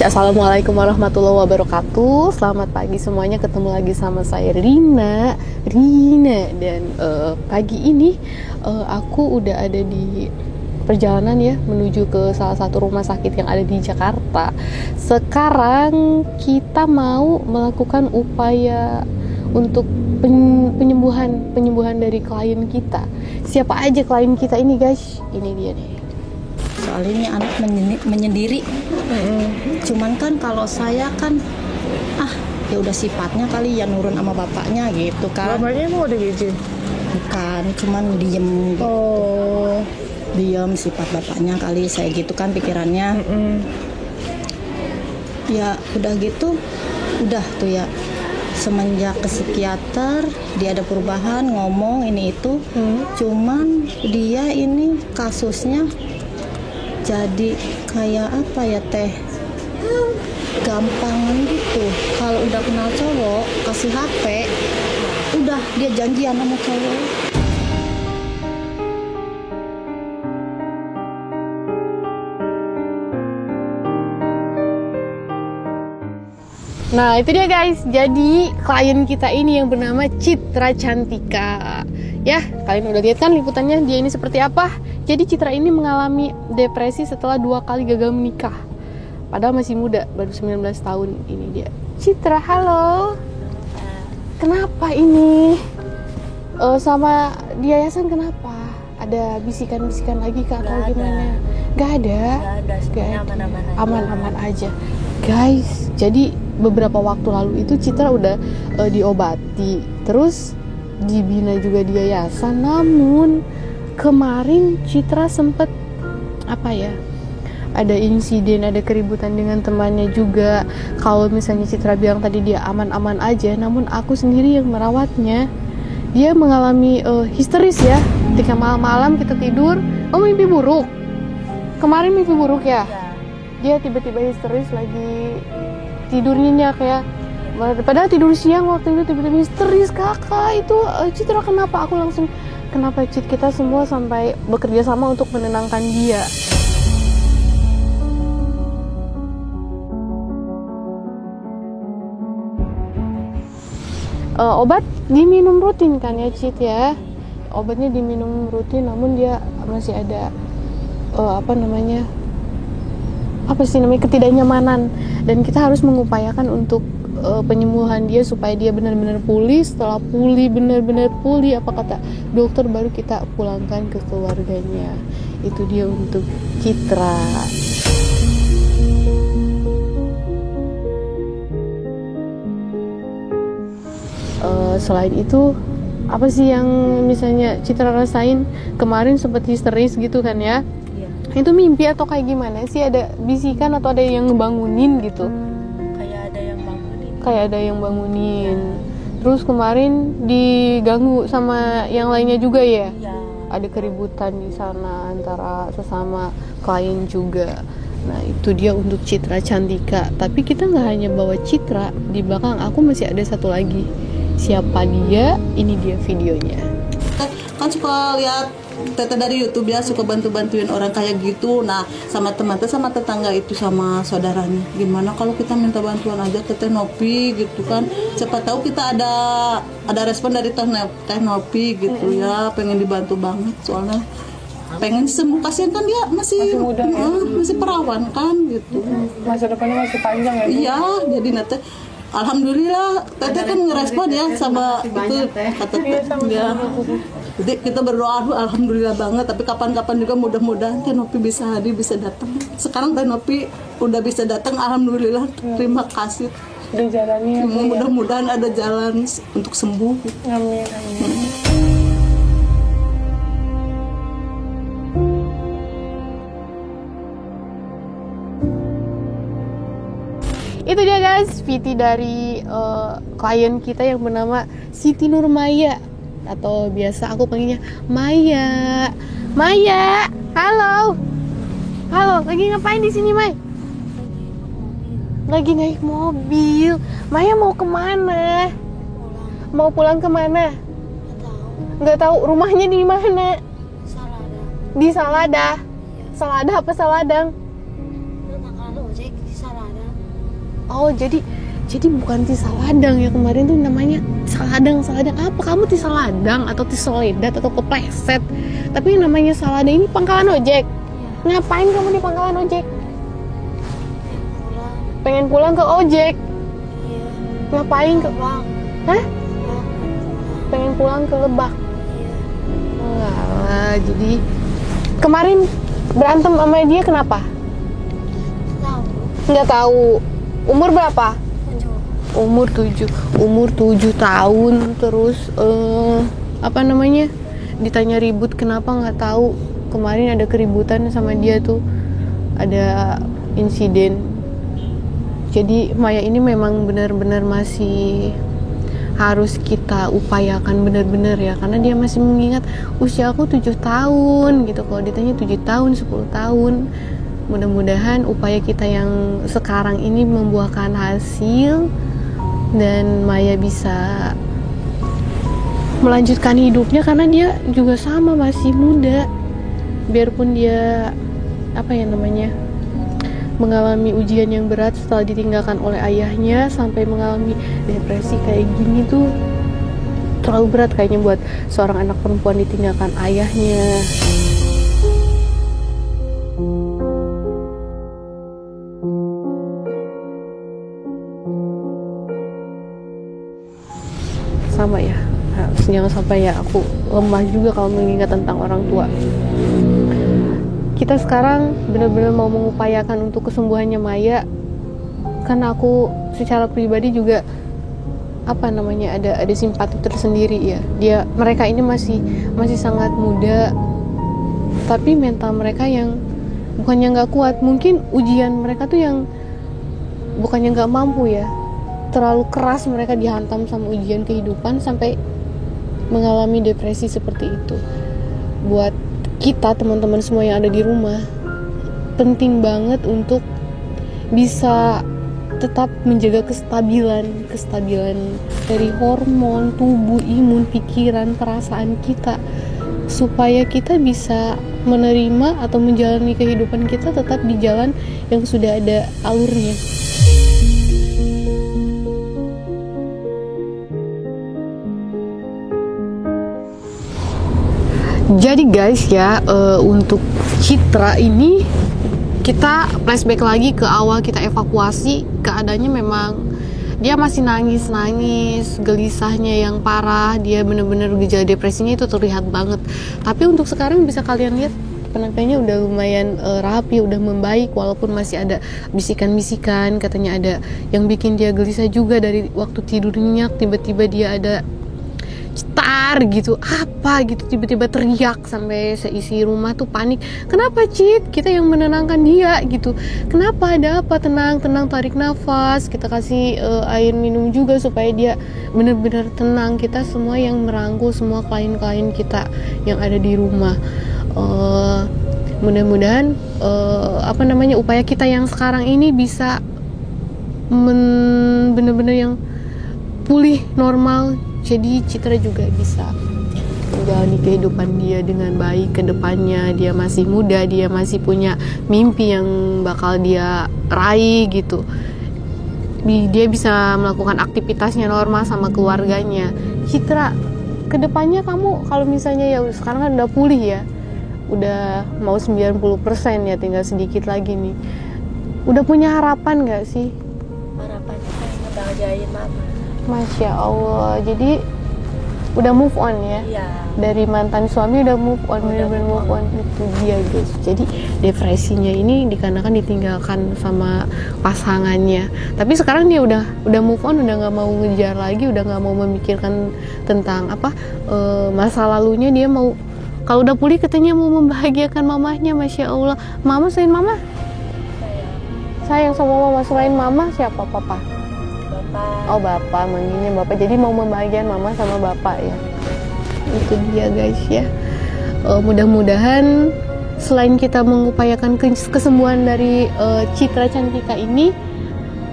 Assalamualaikum warahmatullahi wabarakatuh. Selamat pagi semuanya, ketemu lagi sama saya Rina. Dan pagi ini aku udah ada di perjalanan ya menuju ke salah satu rumah sakit yang ada di Jakarta. Sekarang kita mau melakukan upaya untuk penyembuhan dari klien kita. Siapa aja klien kita ini, guys? Ini dia nih. Soalnya ini anak menyendiri. Cuman kan kalau saya kan ya udah sifatnya kali ya nurun sama bapaknya gitu kan. Bapaknya emang udah GJ? Bukan, cuman diem gitu. Diem sifat bapaknya kali, saya gitu kan pikirannya. Ya udah gitu, udah tuh ya. Semenjak ke psikiater dia ada perubahan, ngomong ini itu. Cuman dia ini kasusnya jadi kayak apa ya teh, gampangan gitu. Kalau udah kenal cowok kasih HP, udah dia janjian sama cowok. Nah itu dia guys, jadi klien kita ini yang bernama Citra Cantika. Ya, kalian udah lihat kan liputannya dia ini seperti apa? Jadi Citra ini mengalami depresi setelah 2 kali gagal menikah. Padahal masih muda, baru 19 tahun ini dia. Citra, halo. Kenapa ini? Sama di yayasan kenapa? Ada bisikan-bisikan lagi kak atau gimana? Gak ada. Aman-aman aja. Guys, jadi beberapa waktu lalu itu Citra udah diobati. Terus dibina juga di yayasan. Namun kemarin Citra sempet ada insiden, ada keributan dengan temannya juga. Kalau misalnya Citra bilang tadi dia aman-aman aja, namun aku sendiri yang merawatnya. Dia mengalami histeris ya. Ketika malam-malam kita tidur, mimpi buruk. Kemarin mimpi buruk ya? Dia tiba-tiba histeris lagi tidur nyenyak ya. Padahal tidur siang waktu itu tiba-tiba histeris. Kakak itu Citra kenapa? Aku langsung kenapa kita semua sampai bekerja sama untuk menenangkan dia. Obat diminum rutin kan ya Cit ya. Obatnya diminum rutin, namun dia masih ada ketidaknyamanan, dan kita harus mengupayakan untuk penyembuhan dia supaya dia benar-benar pulih. Setelah benar-benar pulih, apa kata dokter, baru kita pulangkan ke keluarganya. Itu dia untuk Citra. Selain itu, apa sih yang misalnya Citra rasain? Kemarin sempat histeris gitu kan ya? Itu mimpi atau kayak gimana sih? Ada bisikan atau ada yang ngebangunin gitu? Kayak ada yang bangunin. Terus kemarin diganggu sama yang lainnya juga ya? Ada keributan di sana antara sesama klien juga. Nah itu dia untuk Citra Cantika. Tapi kita nggak hanya bawa Citra, di belakang aku masih ada satu lagi. Siapa dia? Ini dia videonya. Kan suka lihat teteh dari YouTube ya, suka bantuin orang kayak gitu. Nah sama teman-teman, sama tetangga itu, sama saudaranya, gimana kalau kita minta bantuan aja ke Teh Nopi gitu kan. Siapa tahu kita ada respon dari Teh Nopi gitu ya. Pengen dibantu banget, soalnya pengen sembuh. Kasihan kan dia masih muda ya? Masih perawan kan gitu. Masa depannya masih panjang ya? Iya, jadi nanti alhamdulillah Teteh kan ngerespon ya sama itu kata dia. Jadi kita berdoa alhamdulillah banget. Tapi kapan-kapan juga mudah-mudahan Teh Nopi bisa hadir, bisa datang. Sekarang Teh Nopi udah bisa datang, alhamdulillah. Terima kasih. Udah jalannya. Mudah-mudahan ada jalan untuk sembuh. Amin. Itu dia guys, VT dari klien kita yang bernama Siti Nurmaya, atau biasa aku panggilnya Maya. Maya, halo. Lagi ngapain di sini, Mai? Lagi naik mobil. Maya mau kemana? Mau pulang kemana? Nggak tahu. Rumahnya di mana? Di Salada. Salada apa Saladang? Oh, jadi bukan Tisaladang ya, kemarin tuh namanya Saladang apa? Kamu Tisaladang atau Tisoledat atau kepleset? Tapi yang namanya Saladang ini pangkalan ojek. Iya. Ngapain kamu di pangkalan ojek? Pengen pulang ke ojek. Iya. Ngapain ke? Hah? Pengen pulang ke Lebak. Iya. Enggak lah, jadi kemarin berantem sama dia kenapa? Nggak tahu. Umur berapa? Umur 7 tahun. Terus ditanya ribut kenapa, nggak tahu. Kemarin ada keributan sama dia tuh, ada insiden. Jadi Maya ini memang benar-benar masih harus kita upayakan benar-benar ya, karena dia masih mengingat usia aku 7 tahun gitu. Kalau ditanya 7 tahun, 10 tahun, mudah-mudahan upaya kita yang sekarang ini membuahkan hasil dan Maya bisa melanjutkan hidupnya, karena dia juga sama masih muda. Biarpun dia mengalami ujian yang berat setelah ditinggalkan oleh ayahnya, sampai mengalami depresi kayak gini tuh terlalu berat kayaknya buat seorang anak perempuan ditinggalkan ayahnya. Sama ya, jangan sampai ya aku lemah juga kalau mengingat tentang orang tua. Kita sekarang benar-benar mau mengupayakan untuk kesembuhannya Maya, karena aku secara pribadi juga ada simpati tersendiri ya. Mereka ini masih sangat muda, tapi mental mereka yang bukannya nggak kuat, mungkin ujian mereka tuh yang bukannya nggak mampu ya, terlalu keras mereka dihantam sama ujian kehidupan sampai mengalami depresi seperti itu. Buat kita teman-teman semua yang ada di rumah, penting banget untuk bisa tetap menjaga kestabilan dari hormon, tubuh, imun, pikiran, perasaan kita, supaya kita bisa menerima atau menjalani kehidupan kita tetap di jalan yang sudah ada alurnya. Jadi guys ya, untuk Citra ini kita flashback lagi ke awal kita evakuasi. Keadaannya memang dia masih nangis, gelisahnya yang parah. Dia bener-bener gejala depresinya itu terlihat banget. Tapi untuk sekarang bisa kalian lihat penampilannya udah lumayan rapi, udah membaik, walaupun masih ada bisikan-bisikan. Katanya ada yang bikin dia gelisah juga dari waktu tidur nyenyak, tiba-tiba dia ada cetar gitu, tiba-tiba teriak sampai seisi rumah tuh panik. Kenapa Cit? Kita yang menenangkan dia gitu. Kenapa, ada apa? Tenang, tarik nafas. Kita kasih air minum juga supaya dia benar-benar tenang. Kita semua yang merangkul semua klien-klien kita yang ada di rumah. Mudah-mudahan upaya kita yang sekarang ini bisa benar-benar yang pulih normal. Jadi Citra juga bisa menjalani kehidupan dia dengan baik ke depannya. Dia masih muda, dia masih punya mimpi yang bakal dia raih gitu. Dia bisa melakukan aktivitasnya normal sama keluarganya. Citra, ke depannya kamu kalau misalnya ya sekarang kan udah pulih ya, udah mau 90% ya, tinggal sedikit lagi nih. Udah punya harapan gak sih? Harapannya pengen ngebahagiain mama. Masya Allah, jadi udah move on ya? Iya. Dari mantan suami udah move on, bener-bener move on. Itu dia guys. Jadi depresinya ini dikarenakan ditinggalkan sama pasangannya. Tapi sekarang dia udah move on, udah nggak mau ngejar lagi, udah nggak mau memikirkan tentang masa lalunya. Dia mau, kalau udah pulih katanya mau membahagiakan mamahnya. Masya Allah. Mama selain mama? Sayang sama mama. Selain mama siapa? Papa? Oh bapak, manggilnya bapak. Jadi mau membahagiakan mama sama bapak ya. Itu dia guys ya. Mudah-mudahan selain kita mengupayakan kesembuhan dari Citra Cantika ini,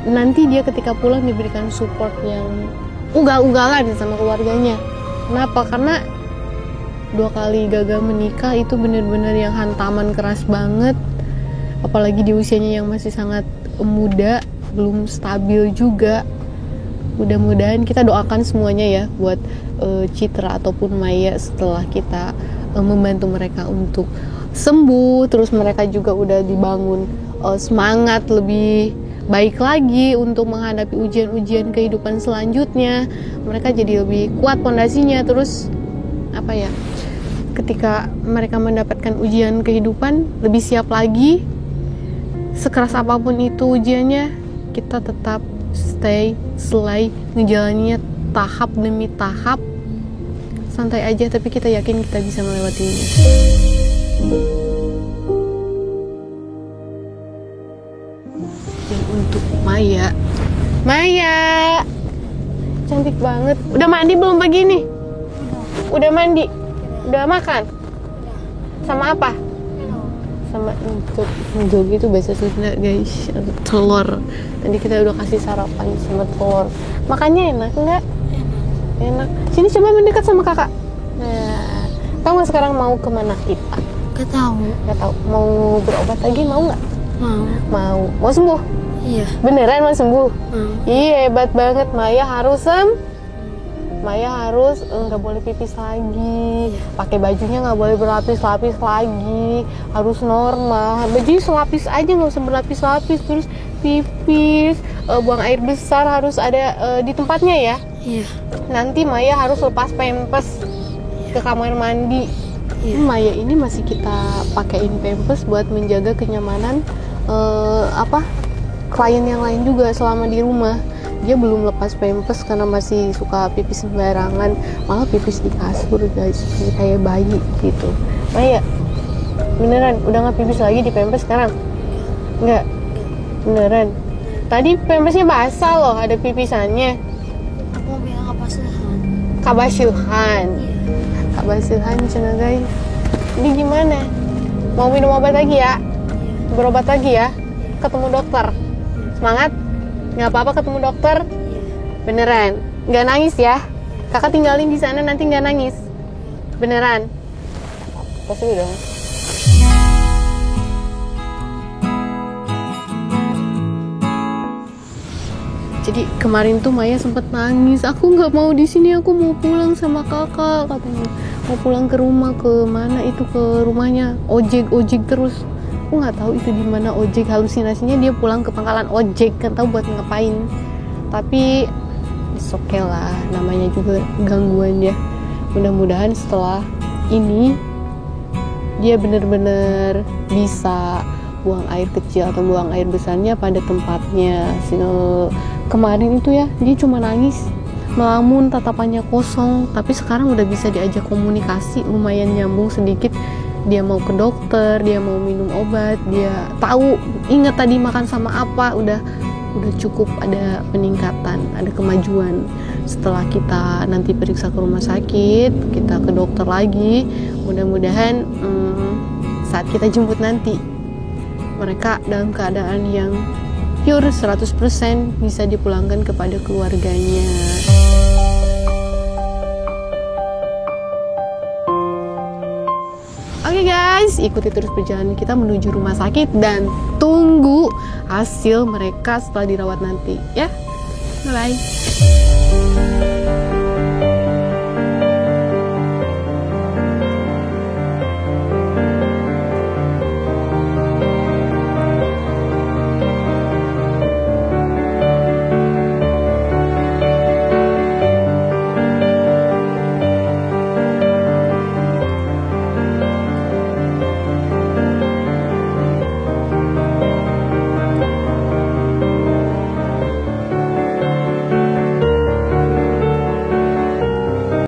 nanti dia ketika pulang diberikan support yang ugal-ugalan sama keluarganya. Kenapa? Karena 2 kali gagal menikah itu benar-benar yang hantaman keras banget. Apalagi di usianya yang masih sangat muda. belum stabil juga. Mudah-mudahan kita doakan semuanya ya buat Citra ataupun Maya setelah kita membantu mereka untuk sembuh. Terus mereka juga udah dibangun semangat lebih baik lagi untuk menghadapi ujian-ujian kehidupan selanjutnya. Mereka jadi lebih kuat pondasinya. Terus apa ya, ketika mereka mendapatkan ujian kehidupan lebih siap lagi. Sekeras apapun itu ujiannya, kita tetap stay, ngejalaninnya tahap demi tahap. Santai aja, tapi kita yakin kita bisa melewatinya. Dan untuk Maya, cantik banget. Udah mandi belum pagi nih? Udah mandi? Udah makan? Sama apa? Sama untuk itu bahasa Sunda guys, telur. Tadi kita udah kasih sarapan sama telur. Makannya enak nggak? Enak. Sini coba mendekat sama kakak. Nah, tahu nggak sekarang mau kemana kita? Gak tahu. Mau berobat lagi, mau nggak? Mau sembuh? Iya. Beneran mau sembuh? Iya, hebat banget. Maya harus nggak boleh pipis lagi, pakai bajunya nggak boleh berlapis-lapis lagi, harus normal. Baju selapis aja, nggak usah berlapis-lapis. Terus pipis, buang air besar harus ada di tempatnya ya. Iya. Nanti Maya harus lepas pampers ke kamar mandi. Maya ini masih kita pakein pampers buat menjaga kenyamanan klien yang lain juga selama di rumah. Dia belum lepas pampers karena masih suka pipis sembarangan, malah pipis di kasur guys, kayak bayi gitu. Maya, beneran udah nggak pipis lagi di pampers sekarang? Nggak? Beneran? Tadi pampersnya basah loh, ada pipisannya. Aku bilang Kabasuhan cina guys. Ini gimana? Mau minum obat lagi ya? Berobat lagi ya? Ketemu dokter? Semangat? Nggak apa-apa ketemu dokter? Beneran? Nggak nangis ya? Kakak tinggalin di sana nanti nggak nangis? Beneran? Pasti dong. Jadi kemarin tuh Maya sempet nangis. Aku nggak mau di sini, aku mau pulang sama kakak katanya. Mau pulang ke rumah, ke mana itu, ke rumahnya ojek terus. Aku nggak tahu itu di mana ojek, halusinasinya dia pulang ke pangkalan ojek, kan tahu buat ngapain. Tapi it's okay lah, namanya juga gangguan ya. Mudah-mudahan setelah ini dia benar-benar bisa buang air kecil atau buang air besarnya pada tempatnya. Kemarin itu ya dia cuma nangis, melamun, tatapannya kosong. Tapi sekarang udah bisa diajak komunikasi, lumayan nyambung sedikit. Dia mau ke dokter, dia mau minum obat, dia tahu, ingat tadi makan sama apa, udah cukup ada peningkatan, ada kemajuan. Setelah kita nanti periksa ke rumah sakit, kita ke dokter lagi, mudah-mudahan saat kita jemput nanti mereka dalam keadaan yang pure 100% bisa dipulangkan kepada keluarganya. Oke guys, ikuti terus perjalanan kita menuju rumah sakit dan tunggu hasil mereka setelah dirawat nanti ya. Bye.